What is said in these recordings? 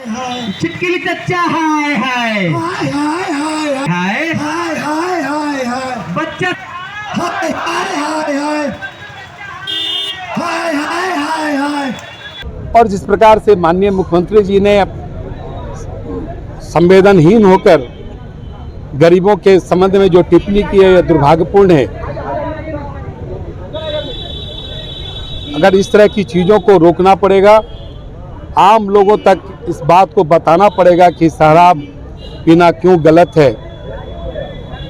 चिटकिली चच्चा हाय हाय हाय हाय हाय हाय हाय हाय हाय हाय बच्चा हाय हाय हाय हाय हाय हाय हाय हाय। और जिस प्रकार से माननीय मुख्यमंत्री जी ने संवेदनहीन होकर गरीबों के संबंध में जो टिप्पणी की है यह दुर्भाग्यपूर्ण है। अगर इस तरह की चीज़ों को रोकना पड़ेगा, आम लोगों तक इस बात को बताना पड़ेगा कि शराब पीना क्यों गलत है,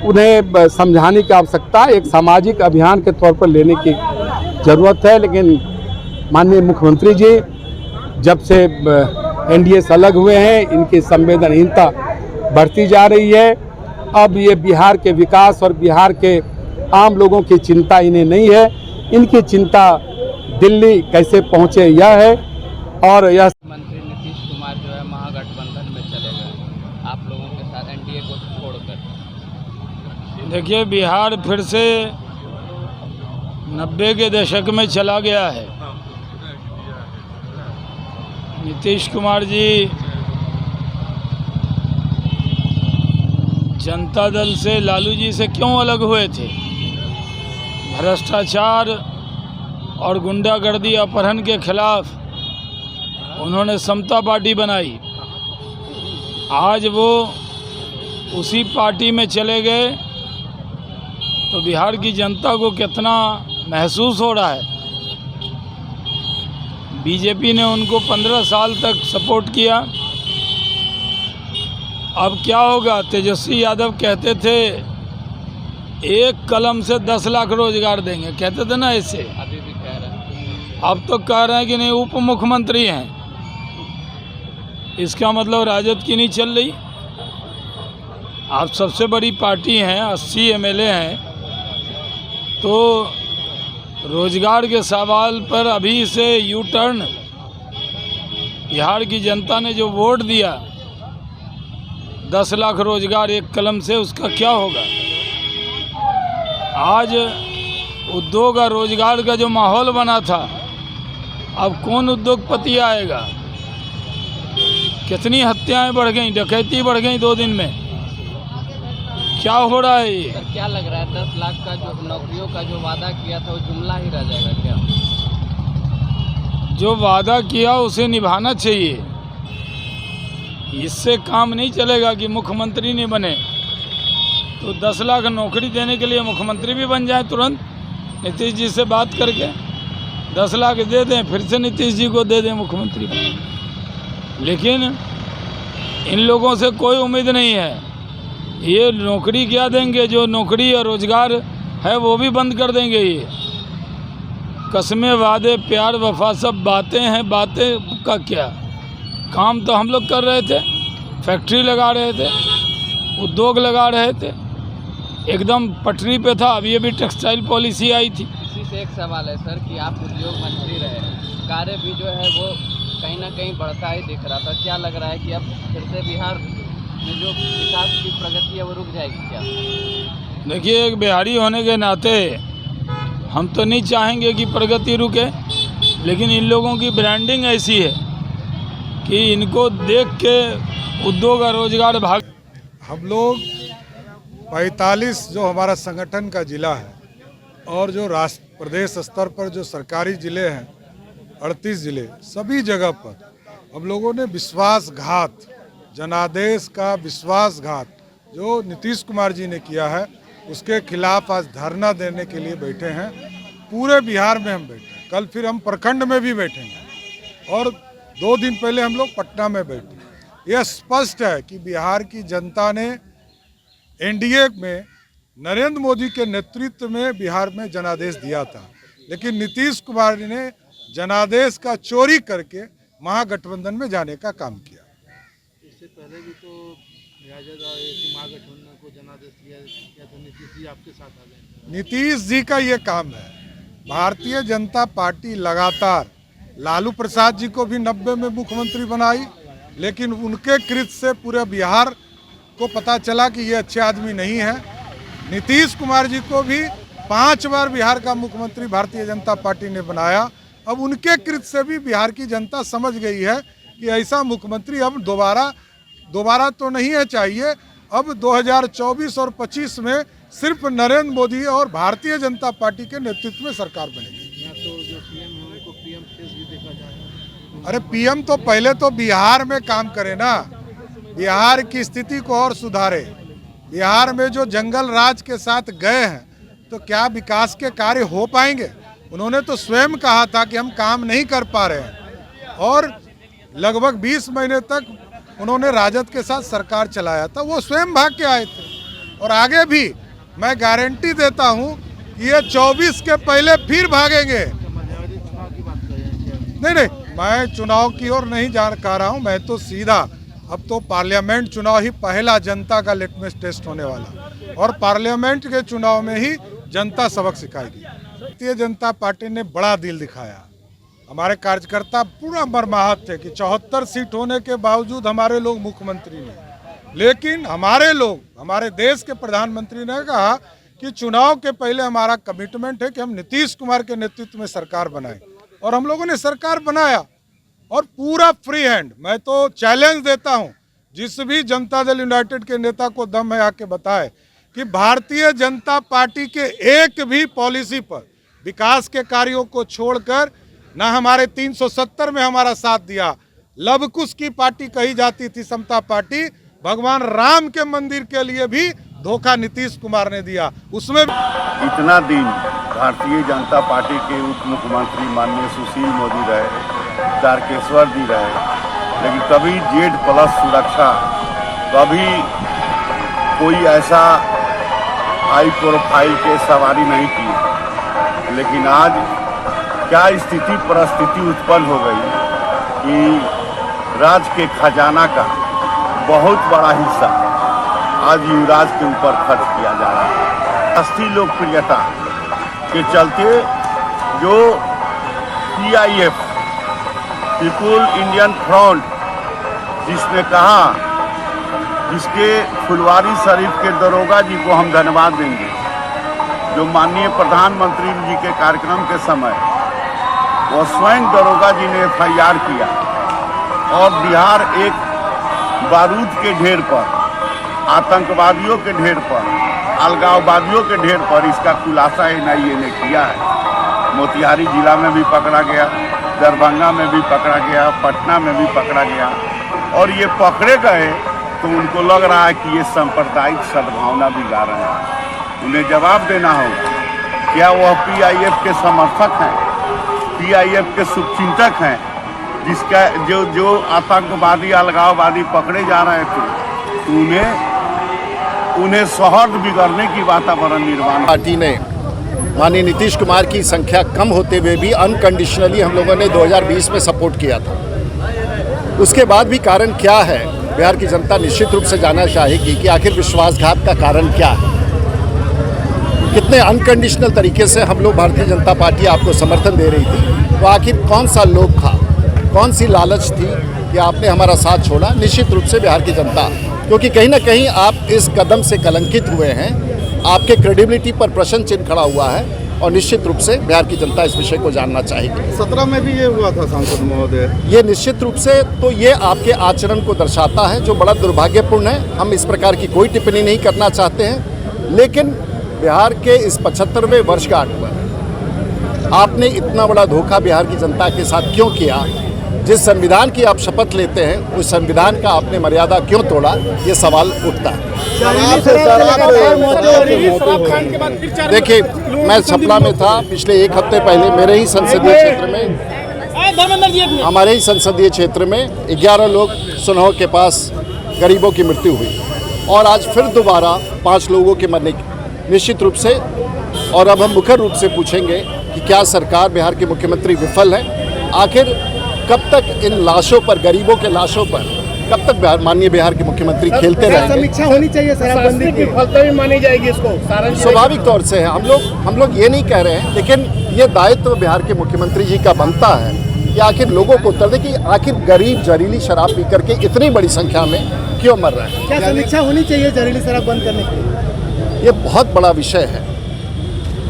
उन्हें समझाने की आवश्यकता एक सामाजिक अभियान के तौर पर लेने की ज़रूरत है। लेकिन माननीय मुख्यमंत्री जी जब से एनडीए से अलग हुए हैं, इनकी संवेदनहीनता बढ़ती जा रही है। अब ये बिहार के विकास और बिहार के आम लोगों की चिंता इन्हें नहीं है, इनकी चिंता दिल्ली कैसे पहुंचे यह है। और यह मंत्री नीतीश कुमार जो है महागठबंधन में चले गए आप लोगों के साथ एनडीए को छोड़कर। देखिए, बिहार फिर से 90 के दशक में चला गया है। नीतीश कुमार जी जनता दल से, लालू जी से क्यों अलग हुए थे? भ्रष्टाचार और गुंडागर्दी अपहरण के खिलाफ उन्होंने समता पार्टी बनाई। आज वो उसी पार्टी में चले गए तो बिहार की जनता को कितना महसूस हो रहा है। बीजेपी ने उनको 15 साल तक सपोर्ट किया। अब क्या होगा? तेजस्वी यादव कहते थे एक कलम से 10 लाख रोजगार देंगे, कहते थे ना ऐसे। अभी भी कह रहे हैं। अब तो कह रहे हैं कि नहीं, उप मुख्यमंत्री हैं। इसका मतलब राजद की नहीं चल रही। आप सबसे बड़ी पार्टी हैं, 80 एमएलए हैं, तो रोजगार के सवाल पर अभी से यू टर्न। बिहार की जनता ने जो वोट दिया 10 लाख रोजगार एक कलम से, उसका क्या होगा? आज उद्योग और रोजगार का जो माहौल बना था, अब कौन उद्योगपति आएगा? कितनी हत्याएं बढ़ गई, डकैती बढ़ गई 2 दिन में। क्या हो रहा है ये? सर, क्या लग रहा है 10 लाख का जो नौकरियों का जो वादा किया था वो जुमला ही रह जाएगा क्या? जो वादा किया उसे निभाना चाहिए। इससे काम नहीं चलेगा कि मुख्यमंत्री नहीं बने तो 10 लाख नौकरी देने के लिए मुख्यमंत्री भी बन जाए तुरंत। नीतीश जी से बात करके 10 लाख दे दें, फिर से नीतीश जी को दे दें मुख्यमंत्री बने। लेकिन इन लोगों से कोई उम्मीद नहीं है। ये नौकरी क्या देंगे? जो नौकरी और रोजगार है वो भी बंद कर देंगे। ये कस्में, वादे, प्यार, वफा सब बातें हैं। बातें का क्या? काम तो हम लोग कर रहे थे, फैक्ट्री लगा रहे थे, उद्योग लगा रहे थे, एकदम पटरी पे था। अब ये भी टेक्सटाइल पॉलिसी आई थी। इसी से एक सवाल है सर कि आप उद्योग मंत्री रहे, कार्य भी जो है वो कहीं ना कहीं बढ़ता ही दिख रहा था। क्या लग रहा है कि अब फिर से बिहार में जो विकास की प्रगति है वो रुक जाएगी क्या? देखिए, एक बिहारी होने के नाते हम तो नहीं चाहेंगे कि प्रगति रुके, लेकिन इन लोगों की ब्रांडिंग ऐसी है कि इनको देख के उद्योग और रोजगार भाग। हम लोग 45 जो हमारा संगठन का जिला है और जो राष्ट्र प्रदेश स्तर पर जो सरकारी ज़िले हैं 38 ज़िले, सभी जगह पर हम लोगों ने विश्वासघात, जनादेश का विश्वासघात जो नीतीश कुमार जी ने किया है उसके खिलाफ आज धरना देने के लिए बैठे हैं। पूरे बिहार में हम बैठे हैं, कल फिर हम प्रखंड में भी बैठेंगे और 2 दिन पहले हम लोग पटना में बैठे। यह स्पष्ट है कि बिहार की जनता ने एनडीए में नरेंद्र मोदी के नेतृत्व में बिहार में जनादेश दिया था, लेकिन नीतीश कुमार ने जनादेश का चोरी करके महागठबंधन में जाने का काम किया। इससे पहले भी तो राजद और महागठबंधन को जनादेश दिया तो नीतीश जी आपके साथ आ गए। नीतीश जी का ये काम है। भारतीय जनता पार्टी लगातार लालू प्रसाद जी को भी 90 में मुख्यमंत्री बनाई, लेकिन उनके कृत्य से पूरे बिहार को पता चला कि ये अच्छे आदमी नहीं है। नीतीश कुमार जी को भी 5 बार बिहार का मुख्यमंत्री भारतीय जनता पार्टी ने बनाया। अब उनके कृत्य से भी बिहार की जनता समझ गई है कि ऐसा मुख्यमंत्री अब दोबारा तो नहीं है चाहिए। अब 2024 और 25 में सिर्फ नरेंद्र मोदी और भारतीय जनता पार्टी के नेतृत्व में सरकार बनेगी। यहाँ तो जो सीएम है उनको पीएम फेस भी देखा जा रहा है। अरे पीएम तो पहले तो बिहार में काम करे ना, बिहार की स्थिति को और सुधारे। बिहार में जो जंगल राज के साथ गए हैं तो क्या विकास के कार्य हो पाएंगे? उन्होंने तो स्वयं कहा था कि हम काम नहीं कर पा रहे हैं और लगभग 20 महीने तक उन्होंने राजद के साथ सरकार चलाया था, वो स्वयं भाग के आए थे। और आगे भी मैं गारंटी देता हूं कि ये 24 के पहले फिर भागेंगे। नहीं, मैं चुनाव की ओर नहीं कह रहा हूं, मैं तो सीधा अब तो पार्लियामेंट चुनाव ही पहला जनता का लिटमस टेस्ट होने वाला और पार्लियामेंट के चुनाव में ही जनता सबक सिखाएगी। भारतीय जनता पार्टी ने बड़ा दिल दिखाया। हमारे कार्यकर्ता पूरा मर्माहत थे कि 74 सीट होने के बावजूद हमारे लोग मुख्यमंत्री नहीं, लेकिन हमारे लोग, हमारे देश के प्रधानमंत्री ने कहा कि चुनाव के पहले हमारा कमिटमेंट है कि हम नीतीश कुमार के नेतृत्व में सरकार बनाएं और हम लोगों ने सरकार बनाया और पूरा फ्री हैंड। मैं तो चैलेंज देता हूं जिस भी जनता दल यूनाइटेड के नेता को दम है आके बताए कि भारतीय जनता पार्टी के एक भी पॉलिसी पर विकास के कार्यों को छोड़कर ना हमारे 370 में हमारा साथ दिया। लवकुश की पार्टी कही जाती थी समता पार्टी, भगवान राम के मंदिर के लिए भी धोखा नीतीश कुमार ने दिया। उसमें इतना दिन भारतीय जनता पार्टी के उप मुख्यमंत्री माननीय सुशील मोदी रहे, तारकेश्वर जी रहे, लेकिन कभी Z+ सुरक्षा, कभी कोई ऐसा हाई प्रोफाइल के सवारी नहीं की। लेकिन आज क्या स्थिति परिस्थिति उत्पन्न हो गई कि राज्य के खजाना का बहुत बड़ा हिस्सा आज युवराज के ऊपर खर्च किया जा रहा है। अस्थि लोकप्रियता के चलते जो PIF पीपुल इंडियन फ्रंट जिसने कहा, जिसके फुलवारी शरीफ के दरोगा जी को हम धन्यवाद देंगे, जो माननीय प्रधानमंत्री जी के कार्यक्रम के समय वो स्वयं दरोगा जी ने FIR किया और बिहार एक बारूद के ढेर पर, आतंकवादियों के ढेर पर, अलगाववादियों के ढेर पर इसका खुलासा NIA ने किया है। मोतिहारी जिला में भी पकड़ा गया, दरभंगा में भी पकड़ा गया, पटना में भी पकड़ा गया और ये पकड़े गए तो उनको लग रहा है कि ये सांप्रदायिक सद्भावना बिगाड़ रहे हैं। उन्हें जवाब देना होगा, क्या वह PIF के समर्थक हैं, PIF के शुभचिंतक हैं, जिसका जो आतंकवादी अलगाववादी पकड़े जा रहे थे तो उन्हें सौहार्द बिगड़ने की वातावरण निर्माण। पार्टी ने माननीय नीतीश कुमार की संख्या कम होते हुए भी अनकंडीशनली हम लोगों ने 2020 में सपोर्ट किया था। उसके बाद भी कारण क्या है, बिहार की जनता निश्चित रूप से जानना चाहेगी कि आखिर विश्वासघात का कारण क्या है। कितने अनकंडीशनल तरीके से हम लोग भारतीय जनता पार्टी आपको समर्थन दे रही थी, तो आखिर कौन सा लोभ था, कौन सी लालच थी कि आपने हमारा साथ छोड़ा। निश्चित रूप से बिहार की जनता, क्योंकि कहीं ना कहीं आप इस कदम से कलंकित हुए हैं, आपके क्रेडिबिलिटी पर प्रश्न चिन्ह खड़ा हुआ है और निश्चित रूप से बिहार की जनता इस विषय को जानना चाहेगी। 17 में भी ये हुआ था सांसद महोदय। ये निश्चित रूप से तो ये आपके आचरण को दर्शाता है जो बड़ा दुर्भाग्यपूर्ण है। हम इस प्रकार की कोई टिप्पणी नहीं करना चाहते हैं, लेकिन बिहार के इस 75वें वर्षगांठ पर आपने इतना बड़ा धोखा बिहार की जनता के साथ क्यों किया? जिस संविधान की आप शपथ लेते हैं उस संविधान का आपने मर्यादा क्यों तोड़ा, ये सवाल उठता है। देखिए, मैं सपना में था पिछले एक हफ्ते पहले, मेरे ही संसदीय क्षेत्र में, हमारे ही संसदीय क्षेत्र में 11 लोग सुनहो के पास गरीबों की मृत्यु हुई और आज फिर दोबारा 5 लोगों के मरने की। निश्चित रूप से, और अब हम मुख्य रूप से पूछेंगे कि क्या सरकार, बिहार के मुख्यमंत्री विफल हैं? आखिर कब तक इन लाशों पर, गरीबों के लाशों पर कब तक माननीय बिहार के मुख्यमंत्री खेलते रहेंगे? समीक्षा होनी चाहिए, शराबबंदी की विफलता भी मानी जाएगी इसको। स्वाभाविक तौर से है, हम लोग ये नहीं कह रहे हैं, लेकिन ये दायित्व बिहार के मुख्यमंत्री जी का बनता है कि आखिर लोगों को उत्तर दे कि आखिर गरीब जहरीली शराब पी करके इतनी बड़ी संख्या में क्यों मर रहे हैं। क्या समीक्षा होनी चाहिए जहरीली शराब बंद करने के लिए? ये बहुत बड़ा विषय है।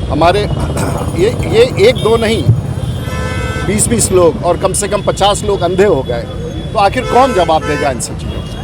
हमारे ये 1-2 नहीं, 20-20 लोग और कम से कम 50 लोग अंधे हो गए। तो आखिर कौन जवाब देगा इन सब चीज़ों को?